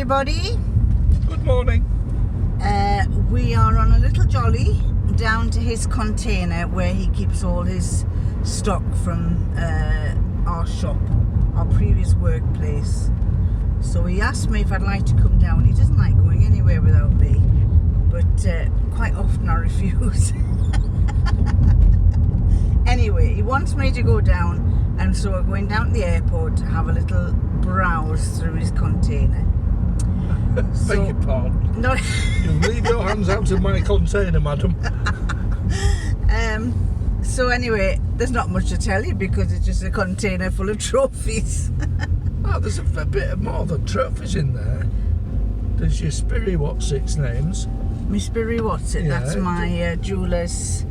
everybody. Good morning. We are on a little jolly down to his container where he keeps all his stock from our shop, our previous workplace. So he asked me if I'd like to come down. He doesn't like going anywhere without me, but quite often I refuse. Anyway, he wants me to go down, and so we're going down to the airport to have a little browse through his container. Beg your pardon. No. You leave your hands out of my container, madam. So anyway, there's not much to tell you because it's just a container full of trophies. Oh, there's a fair bit more than trophies in there. There's your Spiri What's-Its names. My Spiri What's-It, Yeah. that's my jeweller's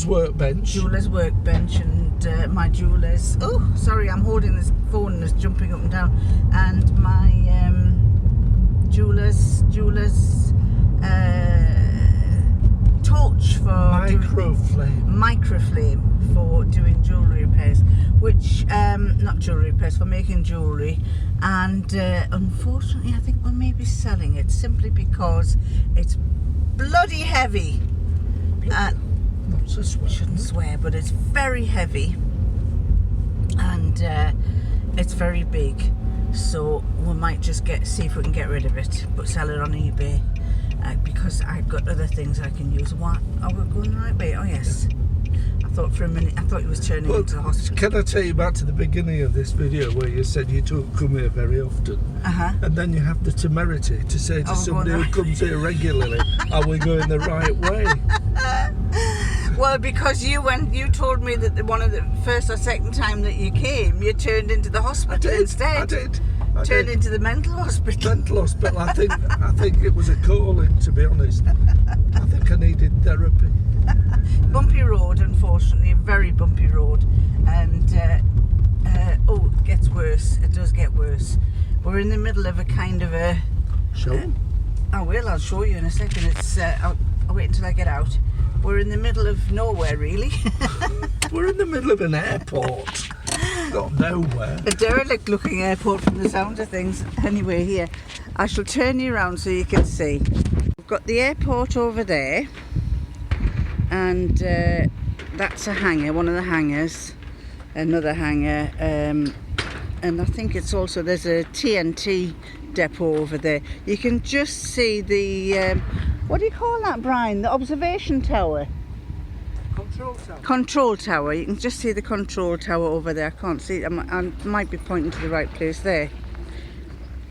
workbench. Jeweller's workbench and my jeweller's... Oh, sorry, I'm holding this phone and it's jumping up and down. And my jeweller's torch for microflame for doing jewellery repairs, which not jewellery repairs, for making jewellery, and unfortunately I think we'll maybe selling it simply because it's bloody heavy. Not to swear. Shouldn't swear, but it's very heavy and it's very big, so we might just see if we can get rid of it, but sell it on eBay. Because I've got other things I can use. What? Are we going the right way? Oh yes. I thought for a minute, I thought he was turning into the hospital. Can I take you back to the beginning of this video where you said you don't come here very often? And then you have the temerity to say to somebody who comes here regularly, are we going the right way? Well, because you told me that one of the first or second time that you came, you turned into the hospital instead. I did. Turned into the mental hospital. Mental hospital. I think it was a calling, to be honest. I think I needed therapy. Bumpy road, unfortunately, a very bumpy road, and it gets worse. It does get worse. We're in the middle of a kind of a show. I'll show you in a second. It's I'll wait until I get out. We're in the middle of nowhere, really. We're in the middle of an airport. Not nowhere. A derelict looking airport from the sound of things. Anyway, here, I shall turn you around so you can see. We've got the airport over there, and that's a hangar, one of the hangars, another hangar, and I think it's also, there's a TNT depot over there. You can just see the, what do you call that, Brian? The observation tower. Control tower. You can just see the control tower over there. I can't see it. I might be pointing to the right place. There.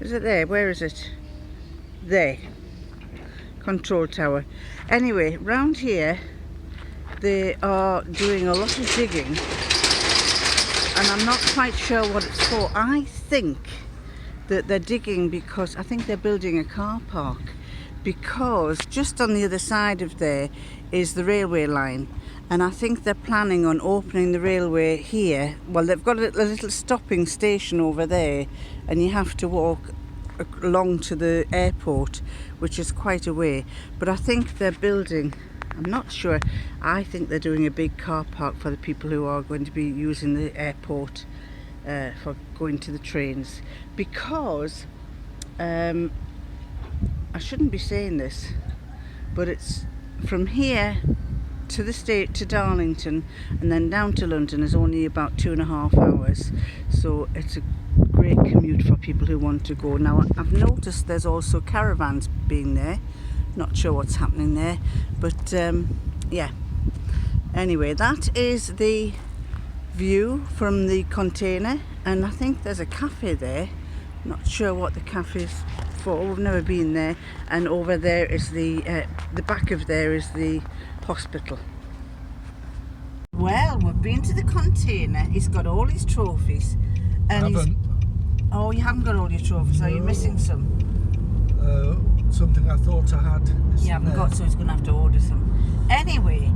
Is it there? Where is it? There. Control tower. Anyway, round here they are doing a lot of digging, and I'm not quite sure what it's for. I think that they're digging because I think they're building a car park, because just on the other side of there is the railway line. And I think they're planning on opening the railway here. Well, they've got a little stopping station over there, and you have to walk along to the airport, which is quite a way. But I think they're building, I'm not sure, I think they're doing a big car park for the people who are going to be using the airport for going to the trains. Because, I shouldn't be saying this, but it's from here to the state to Darlington and then down to London is only about 2.5 hours, so it's a great commute for people who want to go. Now I've noticed there's also caravans being there, not sure what's happening there, but yeah, anyway, that is the view from the container, and I think there's a cafe there, not sure what the cafe's for, we've never been there. And over there is the back of there is the hospital. Well, we've been to the container. He's got all his trophies, and oh, you haven't got all your trophies. No. Are you missing some? Something I thought I had. You haven't got, so he's going to have to order some. Anyway,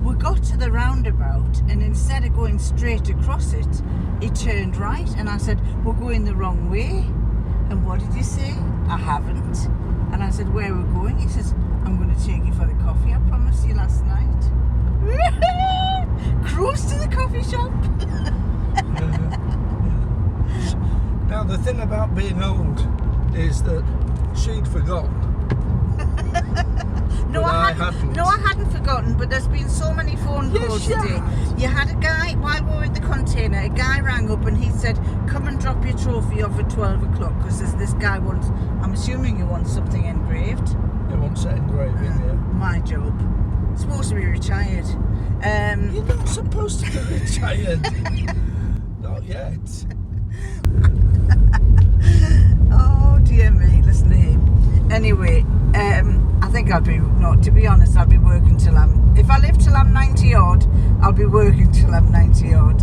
we got to the roundabout, and instead of going straight across it, he turned right, and I said, we're going the wrong way. And what did he say? I haven't. And I said, where are we going? He says, I'm going to take you for the coffee I promised you last night. Cruise to the coffee shop. Now the thing about being old is that she'd forgotten. No, I hadn't forgotten, but there's been so many phone calls today. You had a guy, while we were in the container, a guy rang up and he said, come and drop your trophy off at 12 o'clock because this guy wants, I'm assuming you want something engraved. He wants it engraving, yeah. My job. Supposed to be retired. You're not supposed to be retired. Not yet. Oh dear me, listen to him. Anyway, I think to be honest, I'll be working till if I live till I'm 90 odd, I'll be working till I'm 90 odd.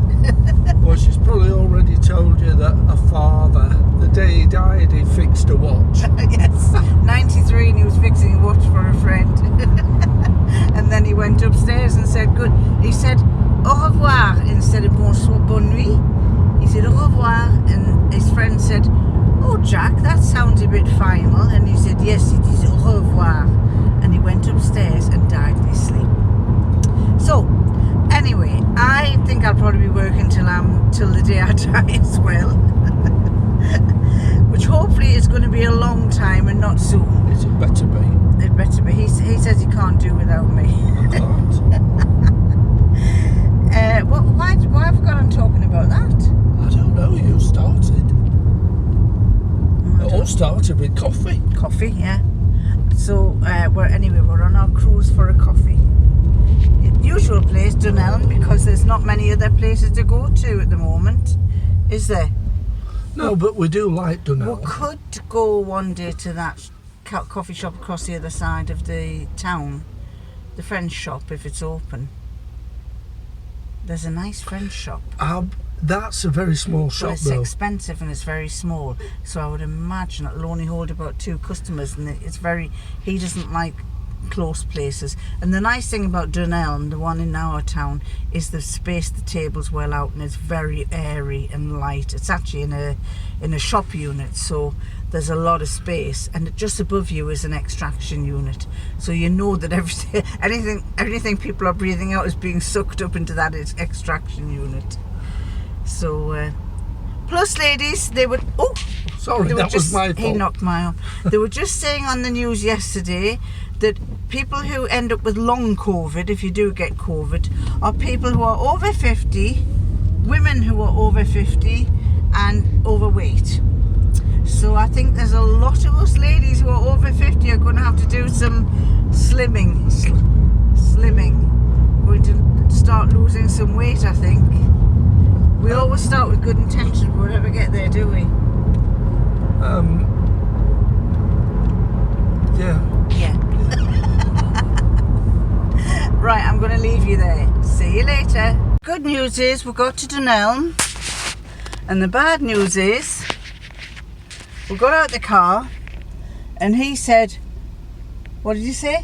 Well, she's probably already told you that her father, the day he died, he fixed a watch. Yes, 93 and he was fixing a watch for a friend. And then he went upstairs and said, good. He said, au revoir instead of bonsoir, bonne nuit. He said, au revoir, and his friend said, oh Jack, that sounds a bit final. And he said, yes, it is au revoir. And he went upstairs and died in his sleep. So, anyway, I think I'll probably be working till the day I die as well. Which hopefully is going to be a long time and not soon. It better be. It better be. He says he can't do without me. I can't. Why have we got on talking about that? I don't know, you started. It all started with coffee. Coffee, yeah. So we're on our cruise for a coffee. Usual place, Dunelm, because there's not many other places to go to at the moment, is there? No, but we do like Dunelm. We could go one day to that coffee shop across the other side of the town, the French shop, if it's open. There's a nice French shop. That's a very small shop, but it's expensive and it's very small, so I would imagine it'll only hold about 2 customers, and he doesn't like close places. And the nice thing about Dunelm, the one in our town, is the space, the table's well out and it's very airy and light. It's actually in a shop unit, so there's a lot of space, and just above you is an extraction unit, so you know that anything people are breathing out is being sucked up into that extraction unit. So plus ladies, they would sorry, that was my fault. He knocked my arm. They were just saying on the news yesterday that people who end up with long COVID, if you do get COVID, are people who are over 50, women who are over 50 and overweight. So I think there's a lot of us ladies who are over 50 are going to have to do some slimming. We're going to start losing some weight, I think. We always start with good intentions, but we'll never get there, do we? Yeah. Yeah. Right, I'm going to leave you there. See you later. Good news is we got to Dunelm, and the bad news is we got out the car and he said, what did you say? I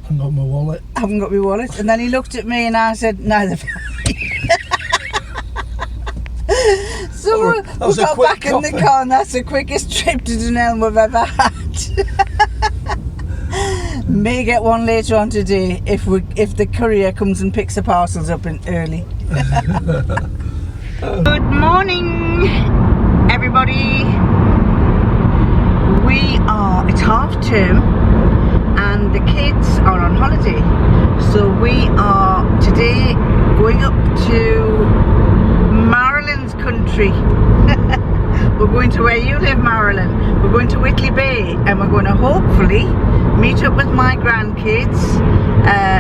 haven't got my wallet. I haven't got my wallet. And then he looked at me and I said, neither have I. So we got back in the car, and that's the quickest trip to Dunelm we've ever had. May get one later on today if the courier comes and picks the parcels up early. Good morning, everybody. It's half term and the kids are on holiday, so we are today going up to Marilyn's country. We're going to where you live, Marilyn. We're going to Whitley Bay, and we're going to hopefully meet up with my grandkids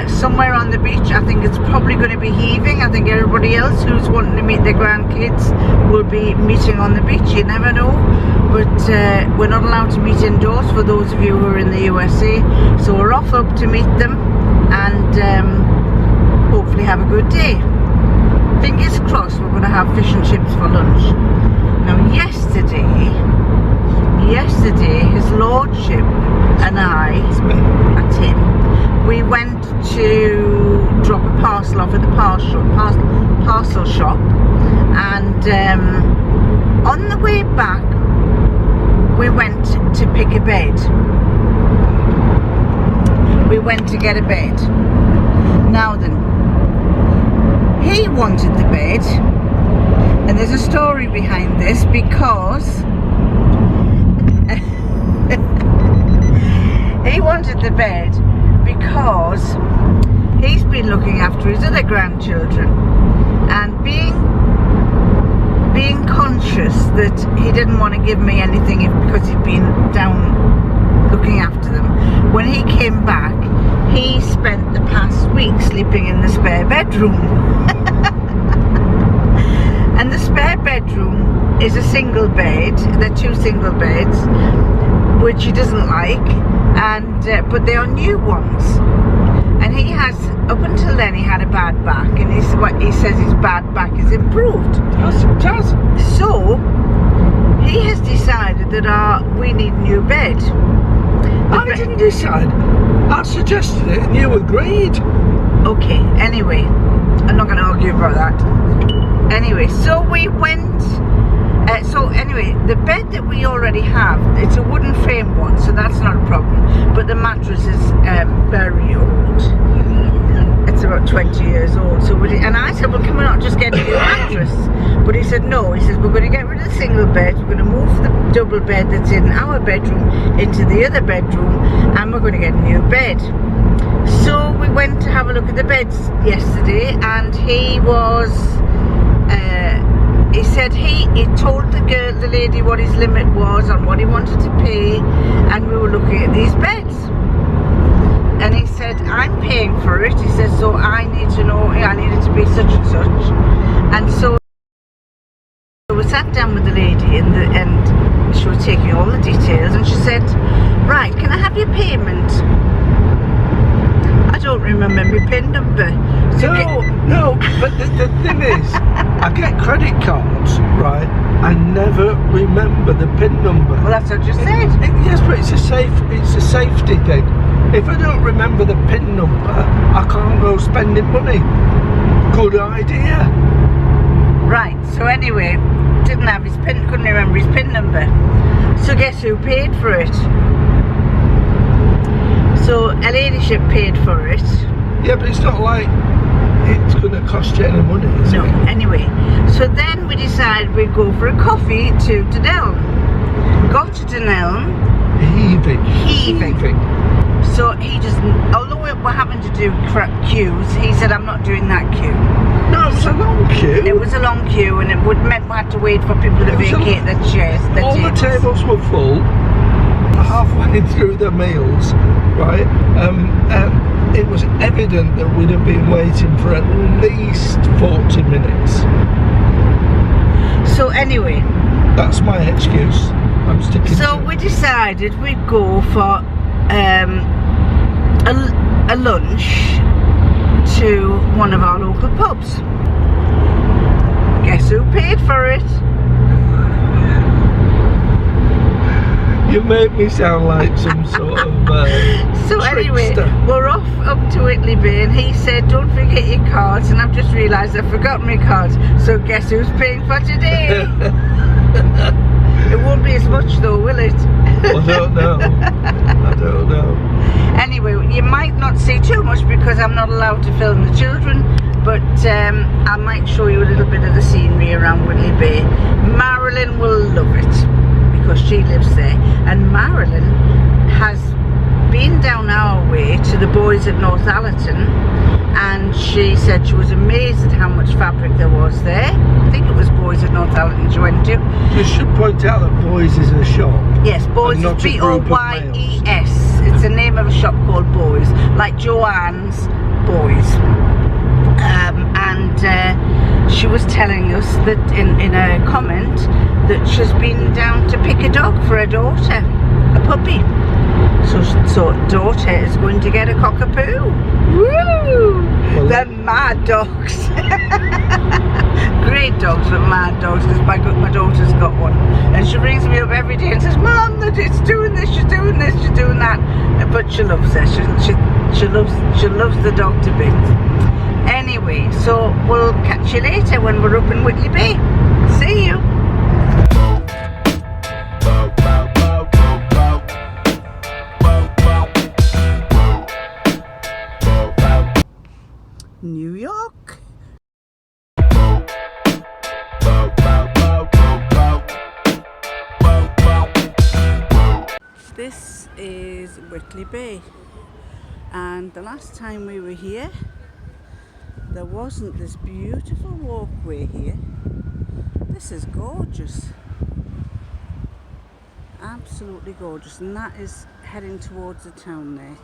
somewhere on the beach. I think it's probably going to be heaving. I think everybody else who's wanting to meet their grandkids will be meeting on the beach. You never know. But we're not allowed to meet indoors for those of you who are in the USA. So we're off up to meet them and hopefully have a good day. Fingers crossed we're going to have fish and chips for lunch. Now yesterday his lordship and that's him, we went to drop a parcel off at the parcel shop, and on the way back we went to pick a bed. We went to get a bed. Now then, he wanted the bed, and there's a story behind this because he wanted the bed because he's been looking after his other grandchildren, and being conscious that he didn't want to give me anything because he'd been down looking after them. When he came back, he spent the past week sleeping in the spare bedroom. And the spare bedroom is a single bed. They're 2 single beds, which he doesn't like, and but they are new ones. And he has, up until then, he had a bad back, and he says his bad back is improved. So he has decided that we need a new bed. I didn't decide. I suggested it and you agreed. Okay, anyway, I'm not going to argue about that. Anyway, so we went, anyway, the bed that we already have, it's a wooden frame one, so that's not a problem. But the mattress is very old. It's about 20 years old. So and I said, well, can we not just get a new mattress? But he said, no. He says, we're going to get rid of the single bed, we're going to move the double bed that's in our bedroom into the other bedroom, and we're going to get a new bed. So we went to have a look at the beds yesterday, and he was, he said he told the lady what his limit was on what he wanted to pay, and we were looking at these beds. And he said, I'm paying for it. He says, so I need to know, I need it to be such and such. And so we sat down with the lady and she was taking all the details, and she said, right, can I have your payment? I don't remember my PIN number. So no, but the thing is, I get credit cards, right? I never remember the PIN number. Well, that's what you said. Yes, but it's a safety thing. If I don't remember the PIN number, I can't go spending money. Good idea. Right, so anyway, didn't have his PIN, couldn't remember his PIN number. So guess who paid for it? So a ladyship paid for it. Yeah, but it's not like it's going to cost you any money, is it? No, anyway. So then we decided we'd go for a coffee to Dunelm. Got to Dunelm. Heaving. So he just, although we're having to do queues, he said, I'm not doing that queue. No, it was a long queue. It was a long queue, and it meant we had to wait for people to vacate the chairs. All the tables were full. Halfway through the meals, right? It was evident that we'd have been waiting for at least 40 minutes. So anyway, that's my excuse. I'm sticking so to it. We decided we'd go for a lunch to one of our local pubs. Guess who paid for it? You make me sound like some sort of so anyway, trickster. we're off up to Whitley Bay, and he said, don't forget your cards, and I've just realised I've forgotten my cards. So guess who's paying for today? It won't be as much though, will it? I don't know. I don't know. Anyway, you might not see too much because I'm not allowed to film the children, but I might show you a little bit of the scenery around Whitley Bay. Marilyn will love it because she lives there, and Marilyn has been down our way to the boys at North Allerton, and she said she was amazed at how much fabric there was there. I think it was Boys at North Allerton she went to. You should point out that Boys is a shop. Yes, Boys is B-O-Y-E-S. It's the name of a shop called Boys, like Joanne's Boys. And she was telling us that in a comment that she's been down to pick a dog for her daughter, a puppy. So daughter is going to get a cockapoo. Woo! Well, they're mad dogs. Great dogs, but mad dogs, because my daughter's got one, and she rings me up every day and says, Mum, that it's doing this, she's doing this, she's doing that. But she loves her. She loves the dog to bits. Anyway, so we'll catch you later when we're up in Whitley Bay. See you. New York. This is Whitley Bay, and the last time we were here there wasn't this beautiful walkway here. This is gorgeous, absolutely gorgeous, and that is heading towards the town there.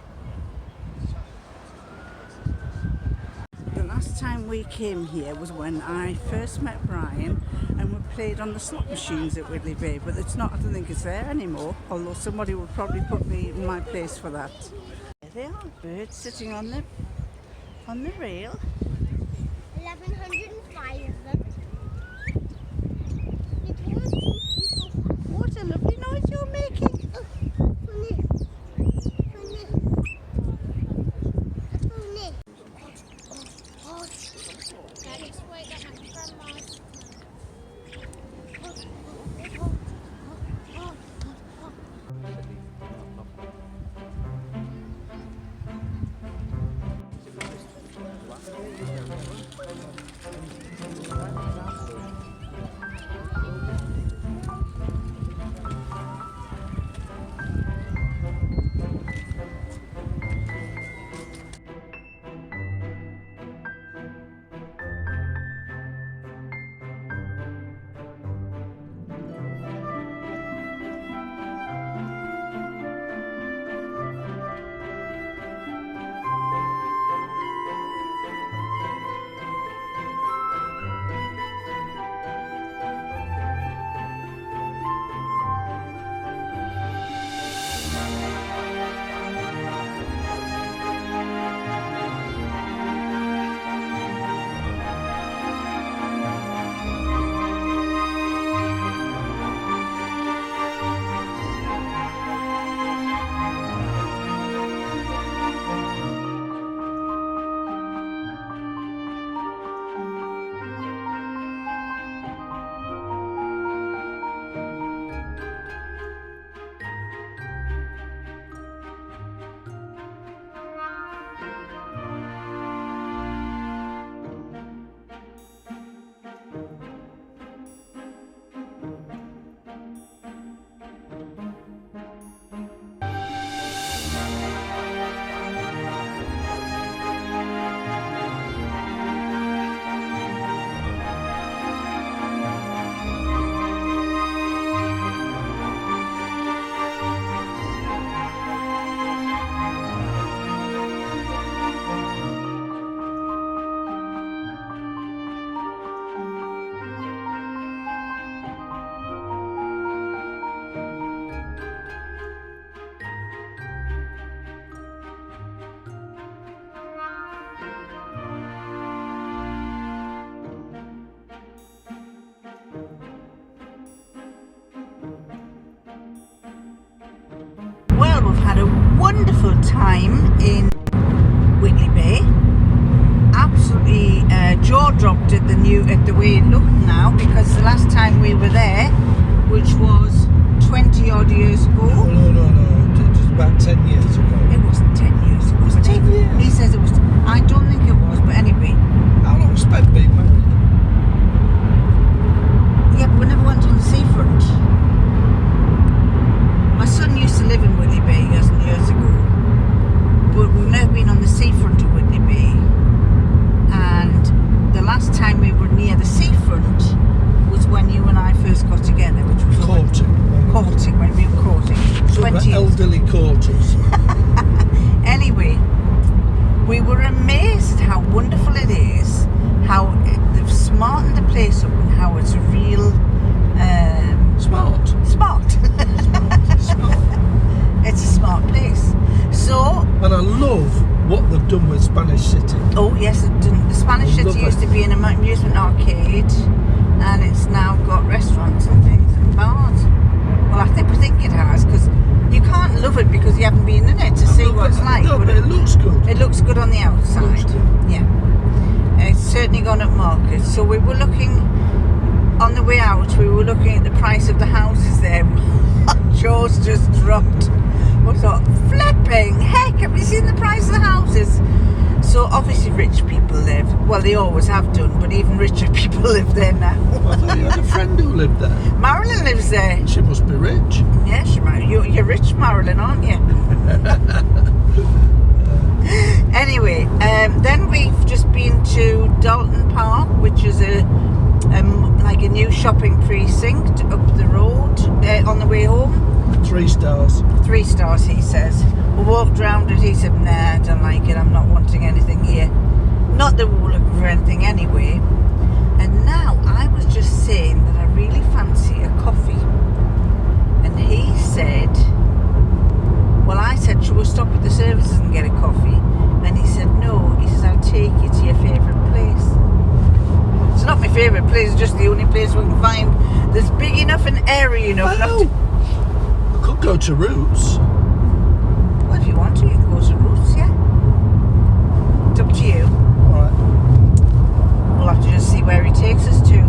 The last time we came here was when I first met Brian and we played on the slot machines at Whitley Bay, but it's not, I don't think it's there anymore, although somebody would probably put me in my place for that. There they are, birds sitting on the rail. 1,105 of them. What a lovely noise you're making. Well, we've had a wonderful time in Whitley Bay. Absolutely jaw-dropped at the way it looked now, because the last time we were there, which was 20 odd years ago. No, just about 10 years ago. It wasn't 10 years, was it? 10 years. He says it was. I don't think it was, but anyway. How long has Ben been married? Yeah, but we never went on the seafront. My son used to live in Whitley Bay years and years ago, but we've never been on the seafront of Whitley Bay. And the last time we were near the seafront was when you and I first got together, which was courting, when we were courting. 20 years. Elderly quarters. Anyway, we were amazed how wonderful it is, how they've smartened the place up, and how it's real smart. It's a smart place. So, and I love what they've done with Spanish City. Oh yes, the Spanish City used to be an amusement arcade, and it's now got restaurants and things and bars. Well, we think it has, because you can't love it because you haven't been in it to see what it's like. No, but it looks good. It looks good on the outside. Yeah, it's certainly gone up market. So we were looking on the way out. We were looking at the price of the houses there. Jaws just dropped. We thought, flipping heck, have you seen the price of the houses? So obviously rich people live. Well, they always have done, but even richer people live there now. I thought you had a friend who lived there. Marilyn lives there. She must be rich. Yes, you're rich, Marilyn, aren't you? Anyway, then we've just been to Dalton Park, which is like a new shopping precinct up the road on the way home. 3 stars. 3 stars, he says. We walked round it, he said, nah, I don't like it, I'm not wanting anything here. Not that we were looking for anything anyway. And now I was just saying that I really fancy a coffee. And he said, well, I said, shall we stop at the services and get a coffee? And he said, no. He says, I'll take you to your favourite place. It's not my favourite place, it's just the only place we can find that's big enough and airy enough. Oh, I could go to Roots. Well, if you want to, you can go to Roots, yeah. It's up to you. Alright. We'll have to just see where he takes us to.